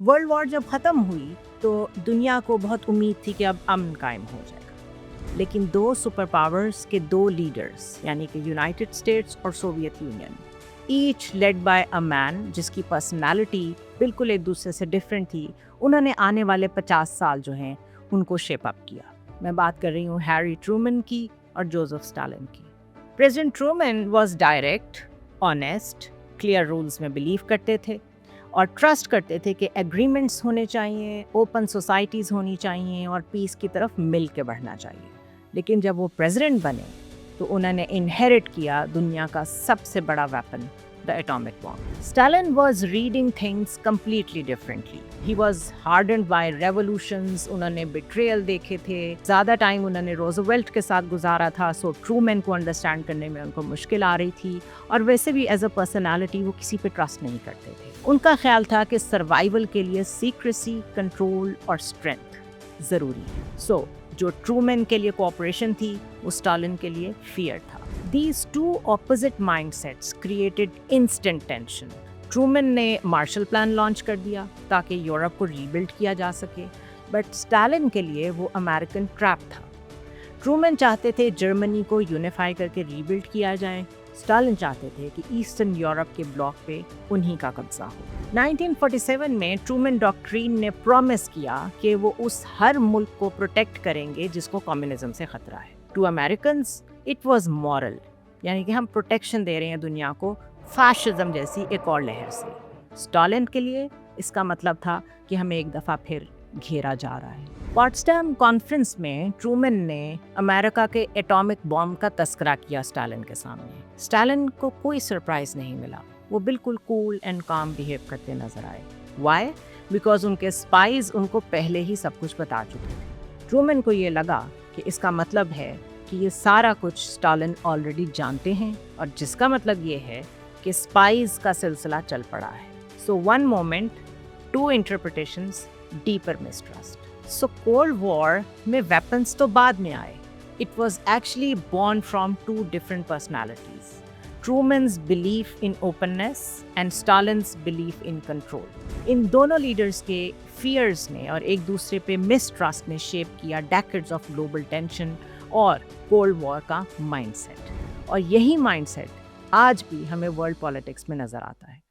World war जब ख़त्म हुई तो दुनिया को बहुत उम्मीद थी कि अब अमन कायम हो जाएगा, लेकिन दो सुपर पावर्स के दो लीडर्स यानी कि यूनाइटेड स्टेट्स और Soviet union, each led by a man जिसकी पर्सनालिटी बिल्कुल एक दूसरे से डिफरेंट थी, उन्होंने आने वाले 50 साल जो हैं उनको शेप अप किया। मैं बात कर रही हूँ हैरी ट्रूमन की और जोसेफ स्टालिन की। President Truman was direct, honest, clear rules में बिलीव करते थे और ट्रस्ट करते थे कि एग्रीमेंट्स होने चाहिए, ओपन सोसाइटीज़ होनी चाहिए और पीस की तरफ मिल के बढ़ना चाहिए। लेकिन जब वो प्रेसिडेंट बने तो उन्होंने इनहेरिट किया दुनिया का सबसे बड़ा weapon, the atomic bomb. Stalin was reading things completely differently. He was hardened by revolutions, उन्होंने बिट्रेयल देखे थे, ज़्यादा टाइम उन्होंने रोजवेल्ट के साथ गुजारा था, सो ट्रूमैन को अंडरस्टैंड करने में उनको मुश्किल आ रही थी। और वैसे भी एज अ पर्सनैलिटी वो किसी पे ट्रस्ट नहीं करते थे। उनका ख्याल था कि सर्वाइवल के लिए सीक्रेसी, कंट्रोल और स्ट्रेंथ ज़रूरी है। सो जो ट्रूमैन के लिए कोऑपरेशन थी वो स्टालिन के लिए फियर था। These two opposite mindsets created instant tension. Truman ने मार्शल प्लान लॉन्च कर दिया ताकि यूरोप को रीबिल्ड किया जा सके, बट स्टालिन के लिए वो अमेरिकन ट्रैप था। ट्रूमैन चाहते थे जर्मनी को यूनिफाई करके रीबिल्ड किया जाए, स्टालिन चाहते थे कि ईस्टर्न यूरोप के ब्लॉक पे उन्हीं का कब्जा हो। 1947 में ट्रूमैन डॉक्ट्रिन ने प्रॉमिस किया कि वो उस हर मुल्क को प्रोटेक्ट करेंगे जिसको कम्युनिज्म से खतरा है। To Americans it was moral, यानी कि हम प्रोटेक्शन दे रहे हैं दुनिया को फैशिज्म जैसी एक और लहर से। स्टालिन के लिए इसका मतलब था कि हमें एक दफ़ा फिर घेरा जा रहा है। पॉट्सडैम कॉन्फ्रेंस में ट्रूमैन ने अमेरिका के एटॉमिक बॉम्ब का तस्करा किया स्टालिन के सामने। स्टालिन को कोई सरप्राइज नहीं मिला, वो बिल्कुल कूल एंड काम बिहेव करते नजर आए। वाई? बिकॉज उनके स्पाइज उनको पहले ही सब कुछ बता चुके थे। ट्रूमैन को ये लगा कि इसका मतलब है कि ये सारा कुछ स्टालिन ऑलरेडी जानते हैं, और जिसका मतलब ये है कि स्पाइज का सिलसिला चल पड़ा है। So one moment, two interpretations, deeper mistrust. So Cold War में वेपन्स तो बाद में आए, it was actually born from two different personalities. Truman's belief in openness and Stalin's belief in control. इन दोनों लीडर्स के फियर्स ने और एक दूसरे पे मिसट्रस्ट ने शेप किया डेकेड्स ऑफ ग्लोबल टेंशन और कोल्ड वॉर का माइंडसेट। और यही माइंडसेट आज भी हमें वर्ल्ड पॉलिटिक्स में नजर आता है।